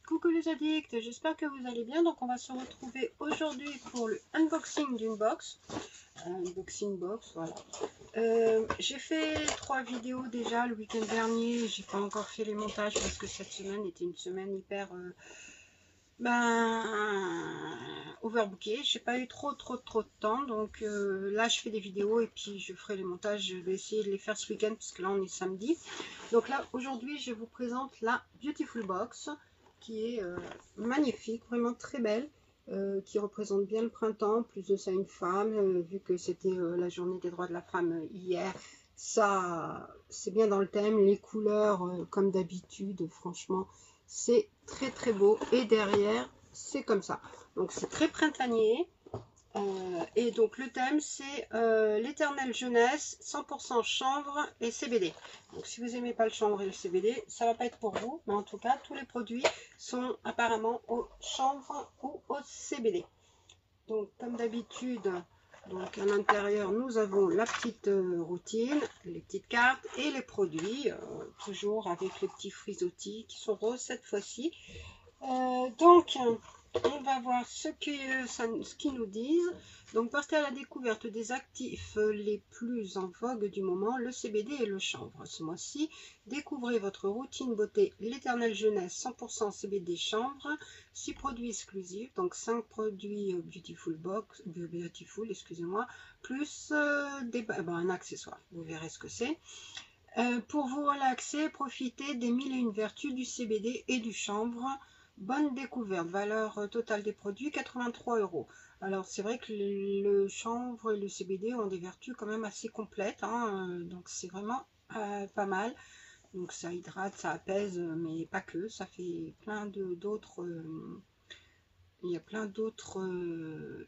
Coucou les addicts, j'espère que vous allez bien. Donc on va se retrouver aujourd'hui pour le unboxing d'une box. Unboxing box, voilà. J'ai fait 3 vidéos déjà le week-end dernier. J'ai pas encore fait les montages parce que cette semaine était une semaine hyper overbookée. J'ai pas eu trop de temps. Donc là je fais des vidéos et puis je ferai les montages. Je vais essayer de les faire ce week-end parce que là on est samedi. Donc là aujourd'hui je vous présente la Beautiful Box, qui est magnifique, vraiment très belle, qui représente bien le printemps. Plus de ça, une femme, vu que c'était la journée des droits de la femme hier, ça c'est bien dans le thème. Les couleurs, comme d'habitude, franchement, c'est très beau. Et derrière, c'est comme ça. Donc c'est très printanier. Et donc le thème c'est l'éternelle jeunesse, 100% chanvre et CBD. Donc si vous n'aimez pas le chanvre et le CBD, ça va pas être pour vous, mais en tout cas tous les produits sont apparemment au chanvre ou au CBD. Donc comme d'habitude, donc à l'intérieur nous avons la petite routine, les petites cartes et les produits, toujours avec les petits frisottis qui sont roses cette fois-ci. Donc on va voir ce qu'ils nous disent. Donc, partez à la découverte des actifs les plus en vogue du moment, le CBD et le chanvre. Ce mois-ci, découvrez votre routine beauté, l'éternelle jeunesse 100% CBD chanvre, 6 produits exclusifs, donc 5 produits Beautiful Box, excusez-moi, plus un accessoire. Vous verrez ce que c'est. Pour vous relaxer, profitez des 1001 vertus du CBD et du chanvre. Bonne découverte. Valeur totale des produits 83 €. Alors c'est vrai que le chanvre et le CBD ont des vertus quand même assez complètes, hein, donc c'est vraiment pas mal. Donc ça hydrate, ça apaise, mais pas que. Ça fait plein d'autres. Il y a plein d'autres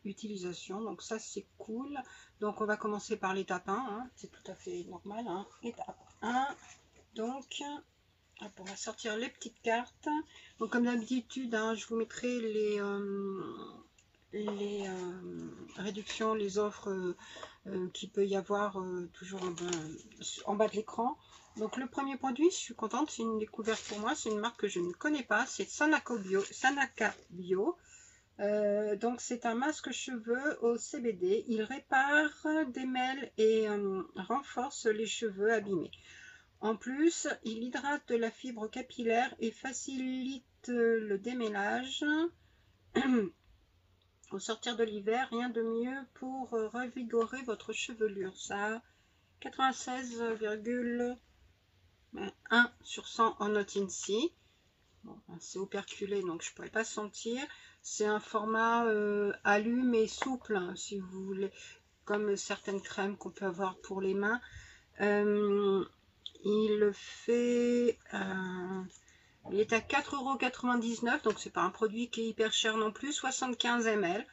utilisations, donc ça c'est cool. Donc on va commencer par l'étape 1, hein, c'est tout à fait normal. Hein. Étape 1, donc on va sortir les petites cartes. Donc comme d'habitude, hein, je vous mettrai les réductions, les offres qu'il peut y avoir toujours en bas de l'écran. Donc le premier produit, je suis contente, c'est une découverte pour moi, c'est une marque que je ne connais pas, c'est Sanaka Bio. Donc c'est un masque cheveux au CBD. Il répare, démêle et renforce les cheveux abîmés. En plus, il hydrate la fibre capillaire et facilite le démêlage. Au sortir de l'hiver, rien de mieux pour revigorer votre chevelure. Ça a 96,1 sur 100 en note INSEE. Bon, c'est operculé, donc je ne pourrais pas sentir. C'est un format allume et souple, hein, si vous voulez, comme certaines crèmes qu'on peut avoir pour les mains. Il fait... il est à 4,99 €, donc c'est pas un produit qui est hyper cher non plus, 75 ml.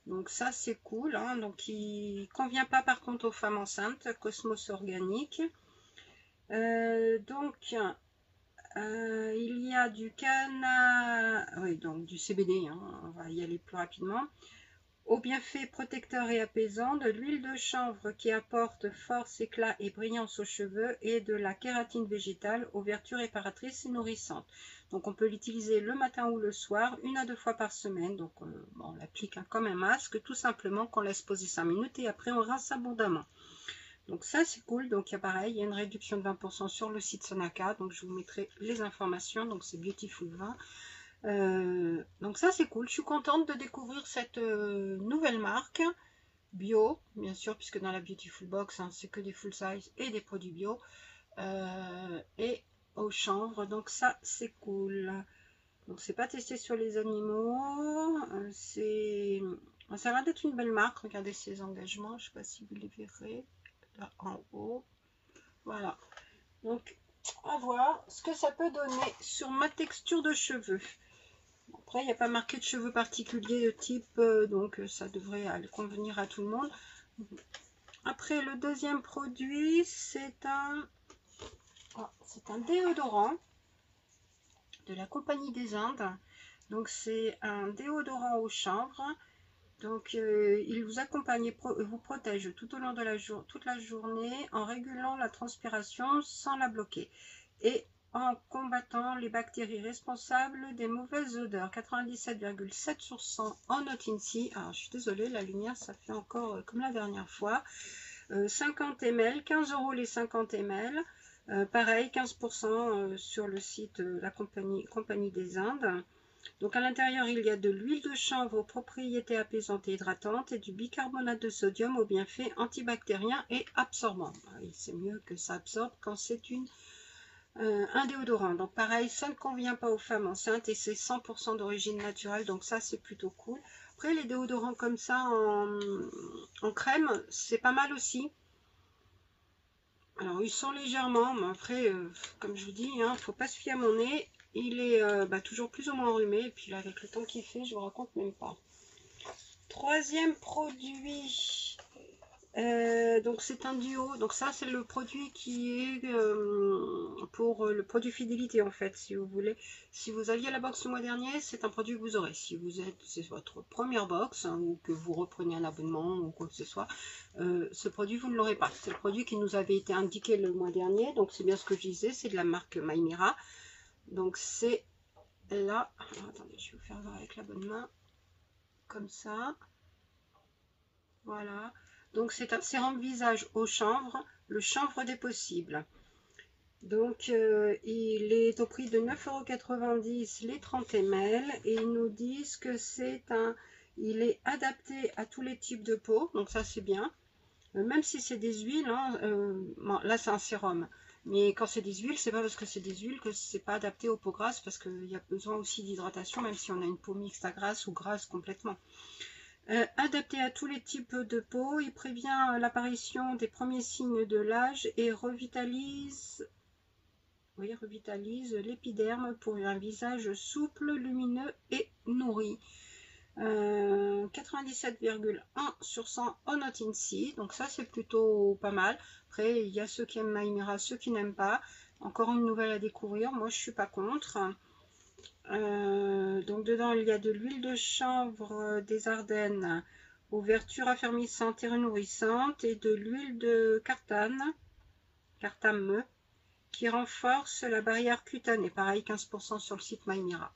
Donc ça c'est cool, hein, donc il convient pas par contre aux femmes enceintes, Cosmos organique. Il y a du oui, donc du CBD, hein, on va y aller plus rapidement. Aux bienfaits protecteurs et apaisants, de l'huile de chanvre qui apporte force, éclat et brillance aux cheveux, et de la kératine végétale aux vertus réparatrices et nourrissantes. Donc on peut l'utiliser le matin ou le soir, 1 à 2 fois par semaine. Donc on l'applique comme un masque, tout simplement, qu'on laisse poser 5 minutes et après on rince abondamment. Donc ça c'est cool. Donc il y a pareil, il y a une réduction de 20% sur le site Sanaka, donc je vous mettrai les informations. Donc c'est Beautiful 20. Donc ça c'est cool, je suis contente de découvrir cette nouvelle marque bio, bien sûr, puisque dans la Beautiful Box, hein, c'est que des full size et des produits bio, et au chanvre, donc ça c'est cool. Donc c'est pas testé sur les animaux, ça a l'air d'être une belle marque. Regardez ces engagements, je sais pas si vous les verrez là en haut, voilà. Donc à voir ce que ça peut donner sur ma texture de cheveux. Après, il n'y a pas marqué de cheveux particuliers de type, donc ça devrait convenir à tout le monde. Après, le deuxième produit, c'est un déodorant de la Compagnie des Indes. Donc, c'est un déodorant au chanvre. Donc, il vous accompagne et vous protège tout au long de toute la journée en régulant la transpiration sans la bloquer. Et en combattant les bactéries responsables des mauvaises odeurs. 97,7% en Notincy. Alors je suis désolée, la lumière ça fait encore comme la dernière fois. 50 ml, 15 € les 50 ml. Pareil, 15% sur le site la Compagnie des Indes. Donc à l'intérieur, il y a de l'huile de chanvre aux propriétés apaisantes et hydratantes et du bicarbonate de sodium aux bienfaits antibactériens et absorbants. C'est mieux que ça absorbe quand c'est un déodorant. Donc pareil, ça ne convient pas aux femmes enceintes et c'est 100% d'origine naturelle. Donc ça, c'est plutôt cool. Après, les déodorants comme ça en crème, c'est pas mal aussi. Alors, ils sont légèrement, mais après, comme je vous dis, hein, faut pas se fier à mon nez. Il est toujours plus ou moins enrhumé. Et puis là, avec le temps qu'il fait, je vous raconte même pas. Troisième produit. Donc c'est un duo. Donc ça, c'est le produit qui est pour le produit fidélité en fait, si vous voulez. Si vous aviez la box le mois dernier, c'est un produit que vous aurez. Si vous êtes, c'est votre première box hein, ou que vous reprenez un abonnement ou quoi que ce soit, ce produit vous ne l'aurez pas. C'est le produit qui nous avait été indiqué le mois dernier. Donc c'est bien ce que je disais, c'est de la marque Maymira. Donc c'est là. Alors, attendez, je vais vous faire voir avec la bonne main. Comme ça. Voilà. Donc c'est un sérum visage au chanvre, le chanvre des possibles. Donc il est au prix de 9,90 € les 30 ml et ils nous disent que il est adapté à tous les types de peau, donc ça c'est bien. Même si c'est des huiles, hein, bon, là c'est un sérum, mais quand c'est des huiles, c'est pas parce que c'est des huiles que c'est pas adapté aux peaux grasses, parce qu'il y a besoin aussi d'hydratation, même si on a une peau mixte à grasse ou grasse complètement. Adapté à tous les types de peau, il prévient l'apparition des premiers signes de l'âge et revitalise l'épiderme pour un visage souple, lumineux et nourri. 97,1 sur 100 en Notincy, donc ça c'est plutôt pas mal. Après il y a ceux qui aiment Maymira, ceux qui n'aiment pas. Encore une nouvelle à découvrir, moi je suis pas contre. Donc dedans il y a de l'huile de chanvre des Ardennes aux vertus raffermissantes et nourrissantes et de l'huile de cartame qui renforce la barrière cutanée. Pareil, 15% sur le site Maymira.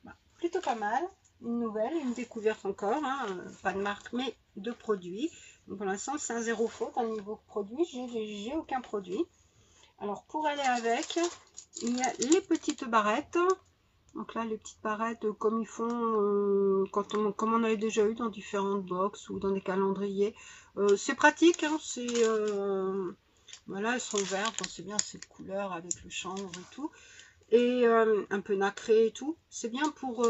Bah, plutôt pas mal. Une nouvelle, une découverte encore. Hein, pas de marque, mais de produits. Donc pour l'instant, c'est un zéro faute. À niveau produit, j'ai aucun produit. Alors pour aller avec, il y a les petites barrettes. Donc là, les petites barrettes, comme ils font, comme on avait déjà eu dans différentes box ou dans des calendriers. C'est pratique, hein, voilà, elles sont vertes, c'est bien cette couleur avec le chanvre et tout. Et un peu nacré et tout. C'est bien pour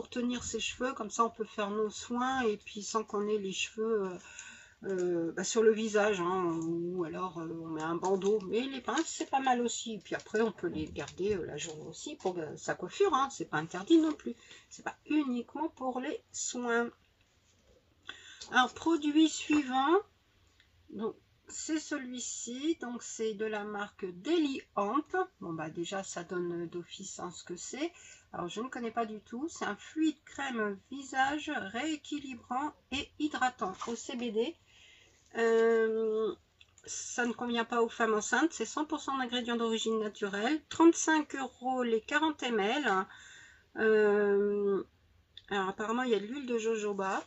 tenir ses cheveux, comme ça on peut faire nos soins et puis sans qu'on ait les cheveux sur le visage, hein, ou alors on met un bandeau, mais les pinces c'est pas mal aussi, et puis après on peut les garder la journée aussi pour sa coiffure, hein, c'est pas interdit non plus, c'est pas uniquement pour les soins. Alors produit suivant, donc c'est celui-ci, donc c'est de la marque Daily Amp. Bon bah déjà ça donne d'office hein, ce que c'est. Alors je ne connais pas du tout, c'est un fluide crème visage rééquilibrant et hydratant au CBD. Ça ne convient pas aux femmes enceintes, c'est 100% d'ingrédients d'origine naturelle, 35 € les 40 ml. Alors apparemment il y a de l'huile de jojoba.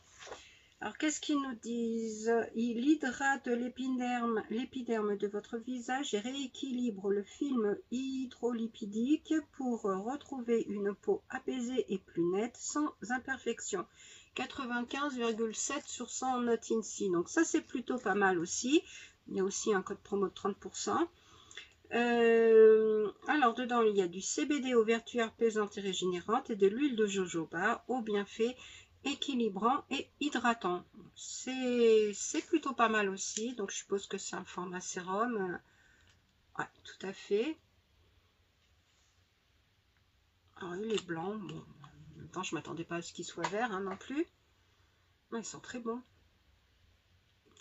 Alors qu'est-ce qu'ils nous disent? Il hydrate l'épiderme de votre visage et rééquilibre le film hydrolipidique pour retrouver une peau apaisée et plus nette sans imperfection. 95,7 sur 100 en Notincy. Donc ça c'est plutôt pas mal aussi. Il y a aussi un code promo de 30%. Alors dedans il y a du CBD aux vertus apaisantes et régénérantes et de l'huile de jojoba aux bienfaits équilibrant et hydratant. C'est plutôt pas mal aussi, donc je suppose que c'est un format sérum. Ouais, tout à fait. Alors il est blanc, bon, en même temps je m'attendais pas à ce qu'il soit vert hein, non plus. Ouais, ils sont très bons.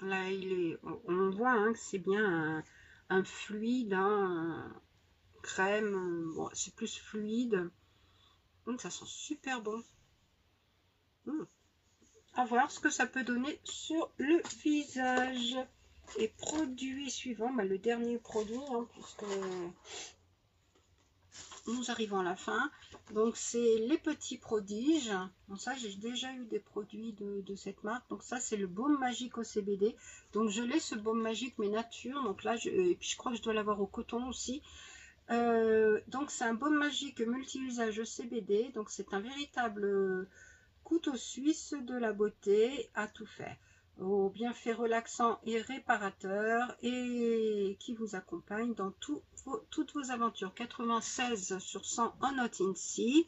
Là on voit hein, que c'est bien un fluide, hein, crème, bon, c'est plus fluide. Ça sent super bon. À voir ce que ça peut donner sur le visage. Et produit suivant, le dernier produit, hein, puisque nous arrivons à la fin. Donc c'est les petits prodiges. Bon, ça j'ai déjà eu des produits de cette marque. Donc ça c'est le baume magique au CBD. Donc je l'ai ce baume magique mais nature. Donc là et puis je crois que je dois l'avoir au coton aussi. Donc c'est un baume magique multi-usage au CBD. Donc c'est un véritable couteau suisse de la beauté à tout faire, aux bienfaits relaxants et réparateurs, et qui vous accompagne dans toutes vos aventures. 96 sur 100 en note INSEE.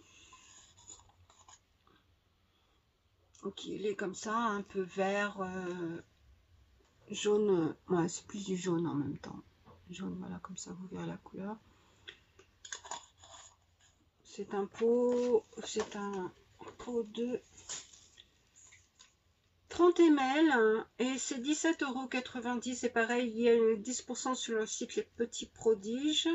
Donc il est comme ça, un peu vert, jaune. Ouais, c'est plus du jaune en même temps. Jaune, voilà, comme ça vous verrez la couleur. C'est un pot de 30 ml et c'est 17,90 €. C'est pareil, il y a 10% sur le site Les Petits Prodiges.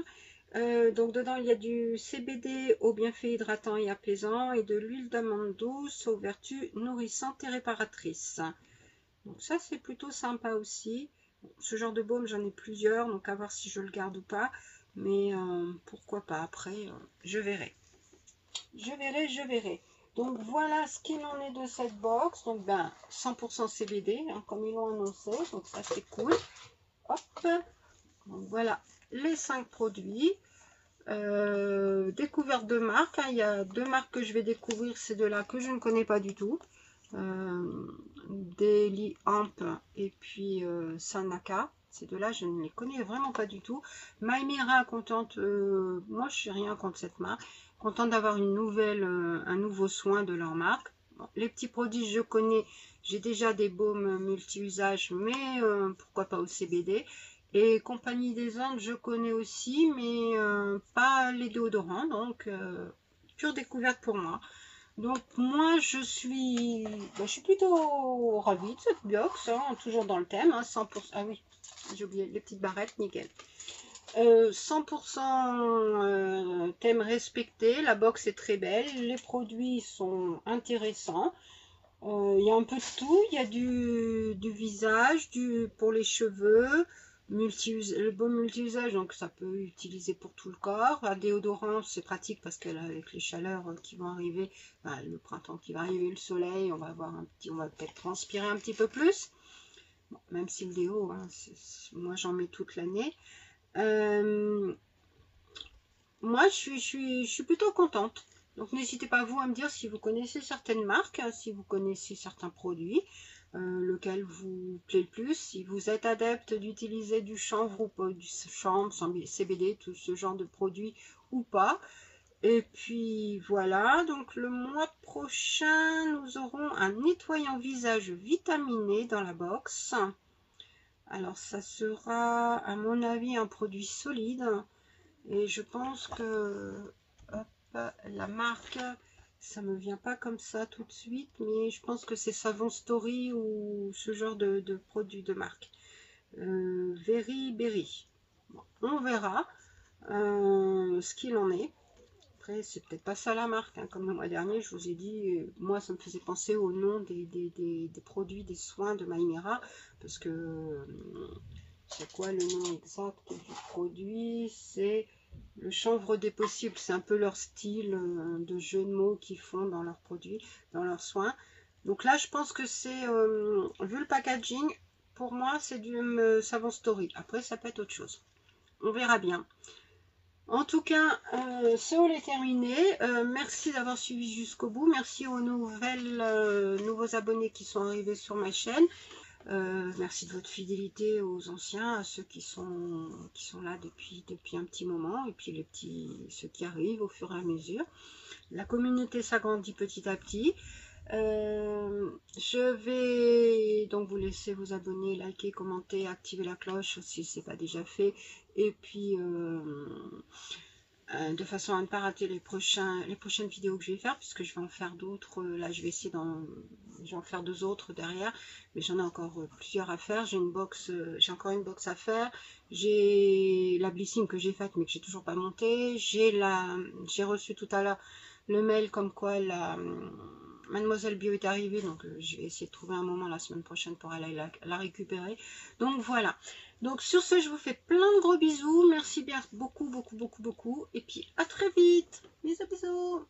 Donc dedans il y a du CBD aux bienfaits hydratants et apaisants et de l'huile d'amande douce aux vertus nourrissantes et réparatrices. Donc ça c'est plutôt sympa aussi. Ce genre de baume j'en ai plusieurs, donc à voir si je le garde ou pas. Mais pourquoi pas, après je verrai. Je verrai. Donc voilà ce qu'il en est de cette box. Donc ben 100% CBD, hein, comme ils l'ont annoncé. Donc ça c'est cool. Hop. Donc voilà les 5 produits. Découverte de marques. Hein. Il y a 2 marques que je vais découvrir. Ces deux-là que je ne connais pas du tout. Daily Amp et puis Sanaka. Ces deux-là, je ne les connais vraiment pas du tout. Maïmira, contente. Moi, je suis rien contre cette marque. Contente d'avoir un nouveau soin de leur marque. Bon, les petits produits, je connais. J'ai déjà des baumes multi-usages, mais pourquoi pas au CBD. Et Compagnie des Andes, je connais aussi, mais pas les déodorants. Donc, pure découverte pour moi. Donc moi je suis plutôt ravie de cette box, hein, toujours dans le thème, hein, 100%. Ah oui, j'ai oublié les petites barrettes, nickel. 100% thème respecté, la box est très belle, les produits sont intéressants. Il y a un peu de tout, il y a du visage, pour les cheveux, le baume multi-usage, donc ça peut utiliser pour tout le corps. Un déodorant, c'est pratique parce qu'avec les chaleurs qui vont arriver, le printemps qui va arriver, le soleil, on va peut-être transpirer un petit peu plus. Bon, même si le déo, hein, moi j'en mets toute l'année. Moi je suis plutôt contente. Donc n'hésitez pas vous à me dire si vous connaissez certaines marques, si vous connaissez certains produits, lequel vous plaît le plus, si vous êtes adepte d'utiliser du chanvre ou pas, du chanvre, CBD, tout ce genre de produits ou pas. Et puis voilà, donc le mois prochain, nous aurons un nettoyant visage vitaminé dans la box. Alors ça sera à mon avis un produit solide. Et je pense que la marque, ça me vient pas comme ça tout de suite, mais je pense que c'est Savon Story ou ce genre de produit de marque. Very Berry. Bon, on verra ce qu'il en est. Après, c'est peut-être pas ça la marque, hein. Comme le mois dernier, je vous ai dit, moi ça me faisait penser au nom des produits, des soins de Maïmira, parce que c'est quoi le nom exact du produit? C'est le chanvre des possibles. C'est un peu leur style de jeu de mots qu'ils font dans leurs produits, dans leurs soins. Donc là, je pense que c'est, vu le packaging, pour moi, c'est du Savon Story. Après, ça peut être autre chose. On verra bien. En tout cas, ce haul est terminé. Merci d'avoir suivi jusqu'au bout. Merci aux nouveaux abonnés qui sont arrivés sur ma chaîne. Merci de votre fidélité aux anciens, à ceux qui sont là depuis un petit moment, et puis ceux qui arrivent au fur et à mesure. La communauté s'agrandit petit à petit. Je vais donc vous laisser vous abonner, liker, commenter, activer la cloche si ce n'est pas déjà fait, et puis de façon à ne pas rater les prochaines vidéos que je vais faire, puisque je vais en faire d'autres. Là je vais essayer je vais en faire 2 autres derrière, mais j'en ai encore plusieurs à faire. J'ai encore une box à faire. J'ai la blissing que j'ai faite mais que j'ai toujours pas montée. J'ai reçu tout à l'heure le mail comme quoi Mademoiselle Bio est arrivée, donc je vais essayer de trouver un moment la semaine prochaine pour aller la récupérer. Donc voilà. Donc sur ce, je vous fais plein de gros bisous. Merci bien beaucoup, beaucoup, beaucoup, beaucoup. Et puis à très vite. Bisous, bisous.